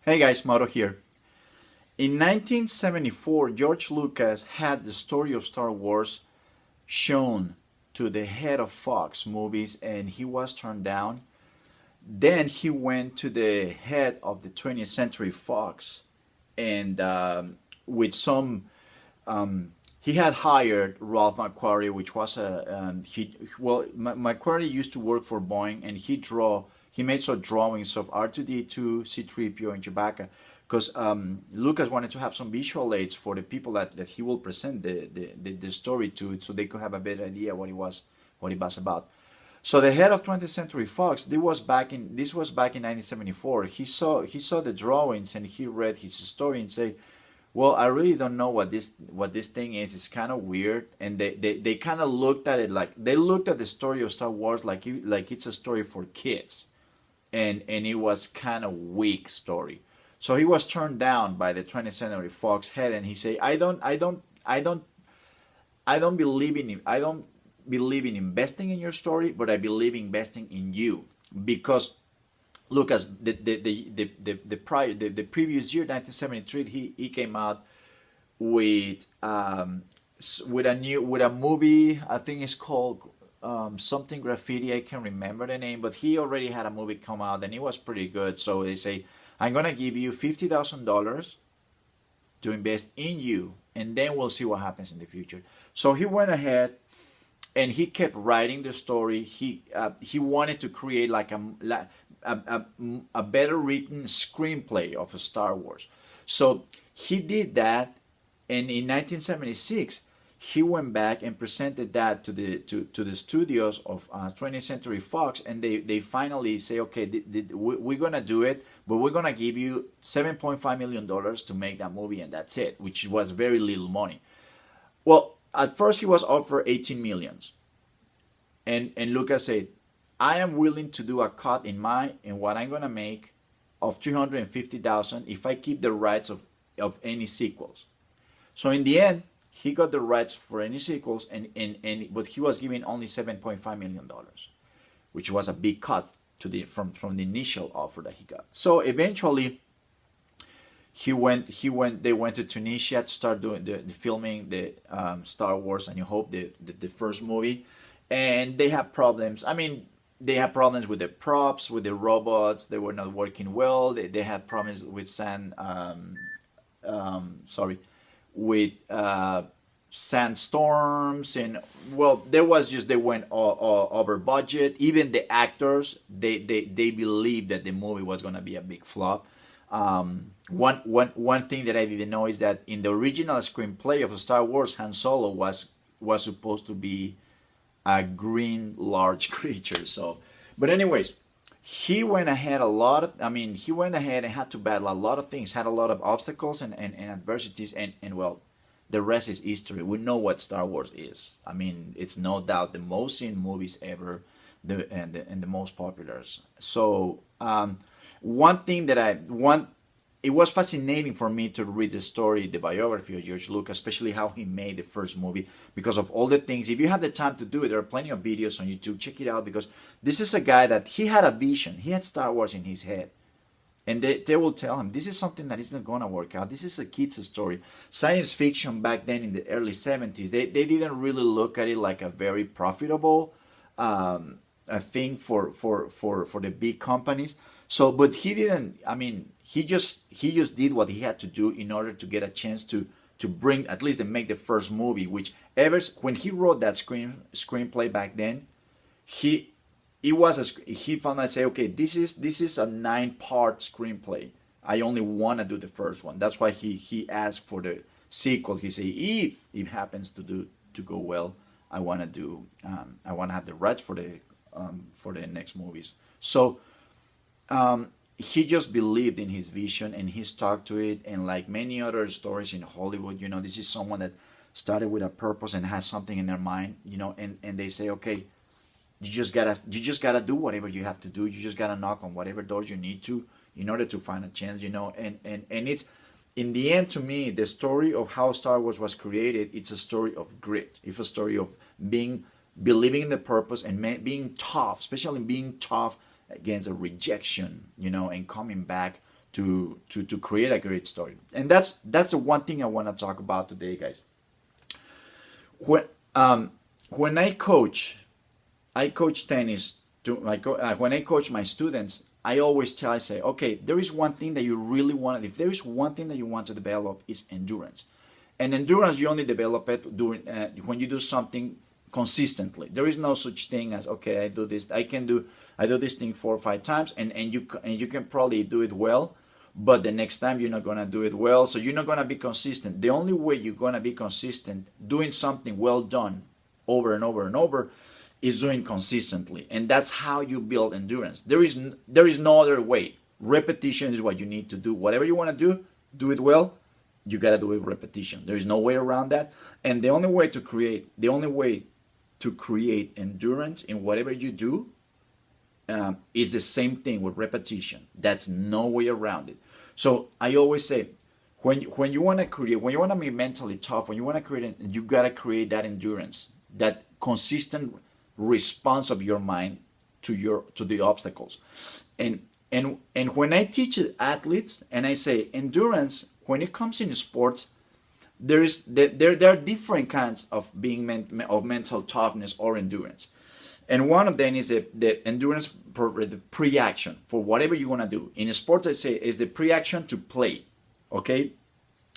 Hey guys, Mauro here. In 1974, George Lucas had the story of Star Wars shown to the head of Fox Movies and he was turned down. Then he went to the head of the 20th Century Fox and with some he had hired Ralph McQuarrie, which was McQuarrie used to work for Boeing, and he made some drawings of R2D2, C3PO, and Chewbacca, because Lucas wanted to have some visual aids for the people that he will present the story to, so they could have a better idea what it was about. So the head of 20th Century Fox, this was back in 1974. He saw the drawings and he read his story and said, well, I really don't know what this thing is. It's kind of weird, and they kind of looked at it like they looked at the story of Star Wars like it's a story for kids, and it was kind of weak story. So he was turned down by the 20th Century Fox head, and he said, I don't believe in investing in your story, but I believe in investing in you because Lucas, the previous year, 1973, he came out with with a movie. I think it's called something graffiti. I can't remember the name, but he already had a movie come out and it was pretty good. So they say, I'm gonna give you $50,000 to invest in you, and then we'll see what happens in the future. So he went ahead and he kept writing the story. He wanted to create like a better written screenplay of a Star Wars. So he did that, and in 1976 he went back and presented that to the studios of 20th Century Fox, and they finally say, okay, we're gonna do it, but we're gonna give you $7.5 million to make that movie, and that's it, which was very little money. Well, at first he was offered 18 millions, and Lucas said, I am willing to do a cut in what I'm gonna make of 350,000 if I keep the rights of any sequels. So in the end, he got the rights for any sequels, but he was given only $7.5 million, which was a big cut from the initial offer that he got. So eventually, they went to Tunisia to start doing the filming the Star Wars and You Hope, the first movie, and they have problems. I mean, they had problems with the props, with the robots. They were not working well. They had problems with with sandstorms, and well, they went over budget. Even the actors, they believed that the movie was gonna be a big flop. One thing that I didn't know is that in the original screenplay of Star Wars, Han Solo was supposed to be a green large creature. So, but anyways, he went ahead and had to battle a lot of things, had a lot of obstacles and adversities, and well, the rest is history. We know what Star Wars is. I mean, it's no doubt the most seen movies ever, and the most popular. So one thing that I want it was fascinating for me to read the story, the biography of George Lucas, especially how he made the first movie, because of all the things. If you have the time to do it, there are plenty of videos on YouTube. Check it out, because this is a guy that he had a vision. He had Star Wars in his head. And they will tell him, this is something that is not going to work out. This is a kid's story. Science fiction back then in the early 70s, they didn't really look at it like a very profitable a thing for the big companies. So, but he didn't. I mean, he just did what he had to do in order to get a chance to bring, at least, and make the first movie. Which when he wrote that screenplay back then, he found out, say, okay, this is a 9-part screenplay. I only want to do the first one. That's why he asked for the sequel. He said, if it happens to go well, I want to have the rights for the next movies. So he just believed in his vision and he stuck to it. And like many other stories in Hollywood, this is someone that started with a purpose and has something in their mind, and they say, okay, you just gotta do whatever you have to do. You just gotta knock on whatever doors you need to in order to find a chance, and it's, in the end, to me, the story of how Star Wars was created, it's a story of grit. It's a story of believing in the purpose and being tough, especially being tough against a rejection, and coming back to create a great story. And that's the one thing I want to talk about today, guys. When I coach tennis to when I coach my students, I say, okay, there is one thing that you really want. If there is one thing that you want to develop, is endurance. And endurance, you only develop it doing when you do something consistently. There is no such thing as, okay, I do this thing 4 or 5 times, and you can probably do it well, but the next time you're not gonna do it well, so you're not gonna be consistent. The only way you're gonna be consistent doing something well done over and over and over is doing consistently, and that's how you build endurance. There is no other way. Repetition is what you need to do. Whatever you want to do it well. You gotta do it with repetition. There is no way around that. And the only way to create endurance in whatever you do is the same thing with repetition. That's no way around it. So I always say, when you want to be mentally tough, when you want to create, you gotta create that endurance, that consistent response of your mind to the obstacles. And when I teach athletes and I say endurance, when it comes in sports, there are different kinds of of mental toughness or endurance. And one of them is the endurance for the pre-action for whatever you want to do. In sports, I say is the pre-action to play. Okay,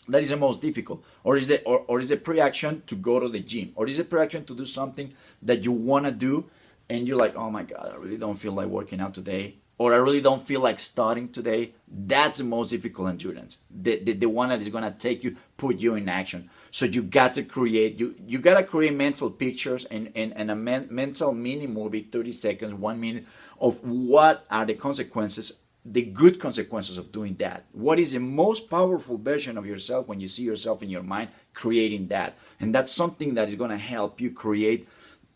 that is the most difficult. Or is the pre-action to go to the gym? Or is the pre-action to do something that you want to do and you're like, oh my God, I really don't feel like working out today. Or I really don't feel like studying today. That's the most difficult endurance. The one that is gonna put you in action. So you got to create, you gotta create mental pictures and a mental mini movie, 30 seconds, 1 minute, of what are the consequences, the good consequences of doing that. What is the most powerful version of yourself when you see yourself in your mind creating that? And that's something that is gonna help you create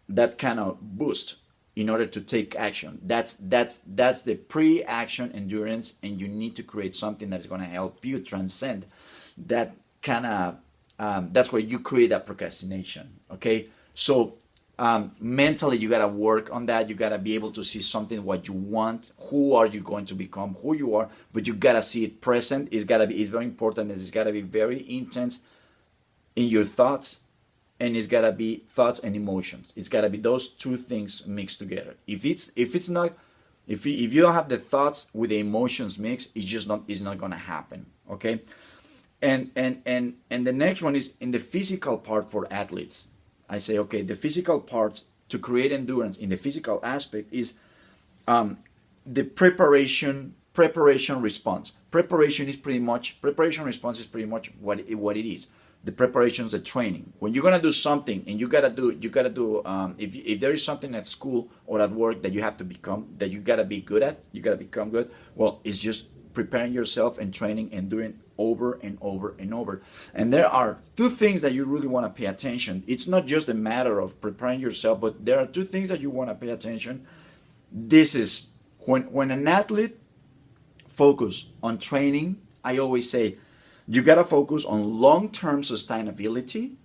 that kind of boost in order to take action. That's the pre-action endurance, and you need to create something that is going to help you transcend that kind of. That's where you create that procrastination. Okay, so mentally you gotta work on that. You gotta be able to see something what you want. Who are you going to become? Who you are, but you gotta see it present. It's very important. It's gotta be very intense in your thoughts. And it's gotta be thoughts and emotions. It's gotta be those two things mixed together. If you don't have the thoughts with the emotions mixed, it's not gonna happen. Okay, and the next one is in the physical part for athletes. I say, okay, the physical part to create endurance in the physical aspect is the preparation response. Preparation response is pretty much what it is. The preparation is the training. When you're gonna do something and you gotta do. If there is something at school or at work that you gotta be good at, you gotta become good. Well, it's just preparing yourself and training and doing over and over and over. And there are two things that you really want to pay attention. It's not just a matter of preparing yourself, but there are two things that you want to pay attention. This is when an athlete focus on training, I always say you got to focus on long-term sustainability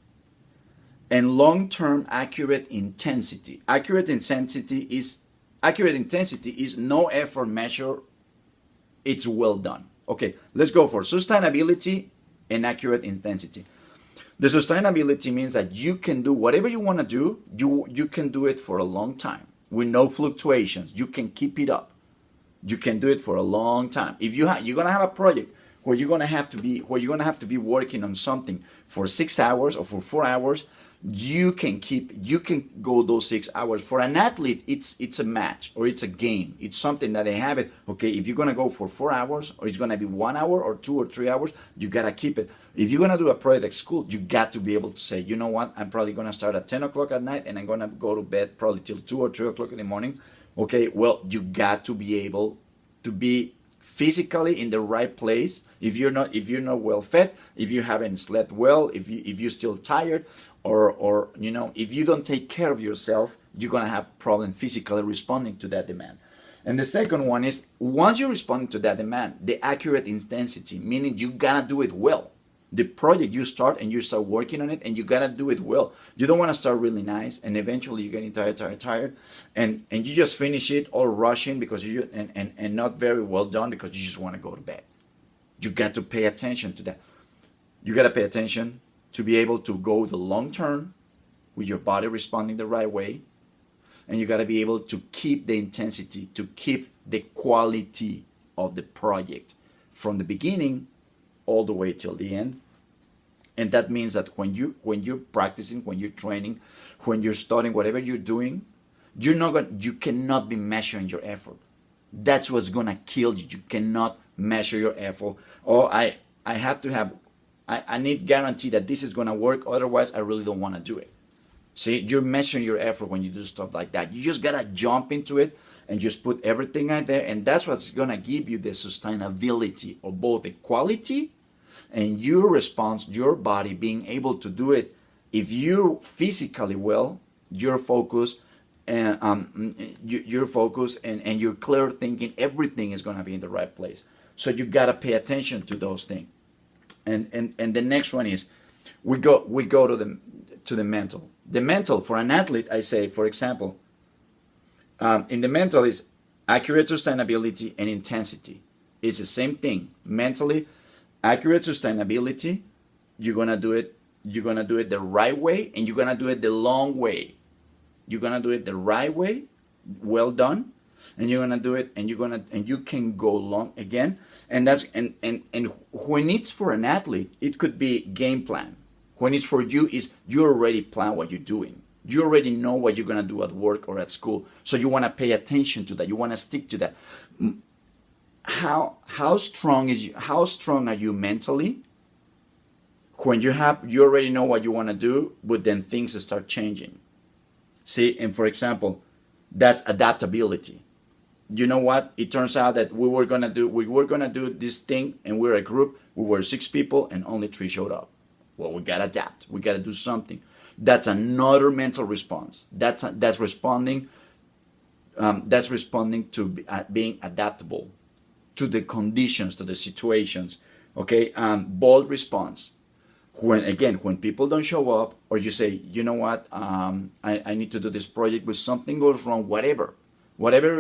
and long-term accurate intensity. Accurate intensity is no effort measure. It's well done. Okay, let's go for sustainability and accurate intensity. The sustainability means that you can do whatever you want to do. You can do it for a long time with no fluctuations. You can keep it up. You can do it for a long time. If you're gonna have a project where you're gonna have to be working on something for 6 hours or for 4 hours, you can go those 6 hours. For an athlete, it's a match or it's a game. It's something that they have it. Okay, if you're gonna go for 4 hours or it's gonna be 1 hour or 2 or 3 hours, you gotta keep it. If you're gonna do a project at school, you got to be able to say, you know what, I'm probably gonna start at 10 o'clock at night and I'm gonna go to bed probably till 2 or 3 o'clock in the morning. Okay, well, you got to be able to be physically in the right place. If you're not well fed, if you haven't slept well, if you're still tired, or if you don't take care of yourself, you're gonna have problem physically responding to that demand. And the second one is once you're responding to that demand, the accurate intensity, meaning you gotta do it well. The project you start and you start working on it and you gotta do it well. You don't want to start really nice and eventually you're getting tired and you just finish it all rushing because and not very well done because you just want to go to bed. You got to pay attention to that. You got to pay attention to be able to go the long term with your body responding the right way. And you got to be able to keep the intensity, to keep the quality of the project from the beginning all the way till the end. And that means that when you're practicing, when you're training, when you're studying, whatever you're doing, you cannot be measuring your effort. That's what's gonna kill you. You cannot measure your effort. Oh, I need guarantee that this is gonna work. Otherwise, I really don't want to do it. See, you're measuring your effort when you do stuff like that. You just gotta jump into it and just put everything out there, and that's what's gonna give you the sustainability of both the quality and your response, your body being able to do it. If you're physically well, your focus and your focus and your clear thinking, everything is gonna be in the right place. So you gotta pay attention to those things. And the next one is we go to the mental. The mental for an athlete, I say, for example, in the mental is accurate sustainability and intensity. It's the same thing. Mentally, accurate sustainability, you're gonna do it the right way, and you're gonna do it the long way. You're gonna do it the right way, well done, and you're gonna do it, and you can go long again. And that's and when it's for an athlete, it could be game plan. When it's for you, is you already plan what you're doing. You already know what you're gonna do at work or at school, so you want to pay attention to that. You want to stick to that. How strong are you mentally when you already know what you want to do, but then things start changing. See, and for example, that's adaptability. You know what? It turns out that we were gonna do this thing, and we're a group. We were 6 people, and only 3 showed up. Well, we gotta adapt. We gotta do something. That's another mental response. That's responding. That's responding to being adaptable to the conditions, to the situations. Okay, bold response. When people don't show up, or you say, you know what, I need to do this project, but something goes wrong, whatever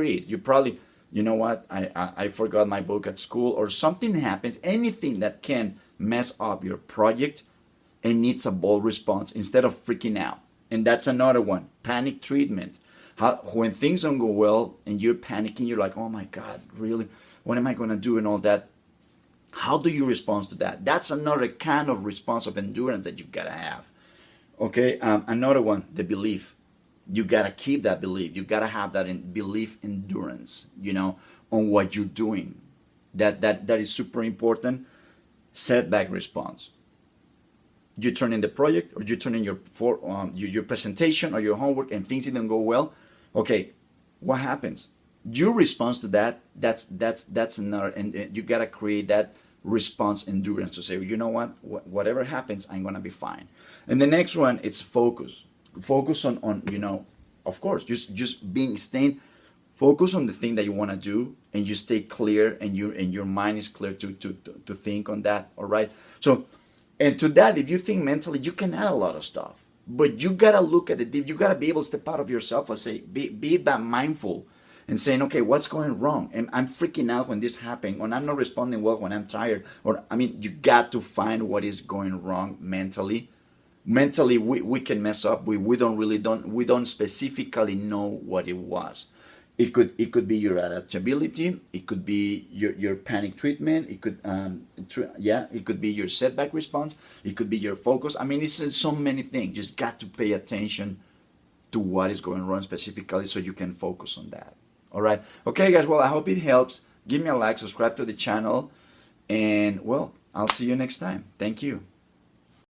it is, you probably, you know what, I forgot my book at school, or something happens, anything that can mess up your project, and needs a bold response instead of freaking out. And that's another one, panic treatment. When things don't go well and you're panicking, you're like, oh my God, really? What am I going to do and all that? How do you respond to that? That's another kind of response of endurance that you've got to have. Okay, another one, the belief. You got to keep that belief. You got to have that belief endurance, on what you're doing. That is super important. Setback response. You turn in the project, or you turn in your presentation or your homework, and things didn't go well. Okay, what happens? Your response to that, that's another, and you gotta create that response endurance to say, you know what, whatever happens, I'm gonna be fine. And the next one, it's focus. Focus on of course, just staying focus on the thing that you want to do, and you stay clear, and your mind is clear to think on that. All right, so. And to that, if you think mentally, you can add a lot of stuff. But you gotta look at it. You gotta be able to step out of yourself and say, be that mindful, and saying, okay, what's going wrong? And I'm freaking out when this happened, or I'm not responding well when I'm tired. You got to find what is going wrong mentally. Mentally, we can mess up. We don't specifically know what it was. It could be your adaptability. It could be your panic treatment. It could it could be your setback response. It could be your focus. It's so many things. Just got to pay attention to what is going wrong specifically, so you can focus on that. All right. Okay, guys. Well, I hope it helps. Give me a like, subscribe to the channel, and well, I'll see you next time. Thank you.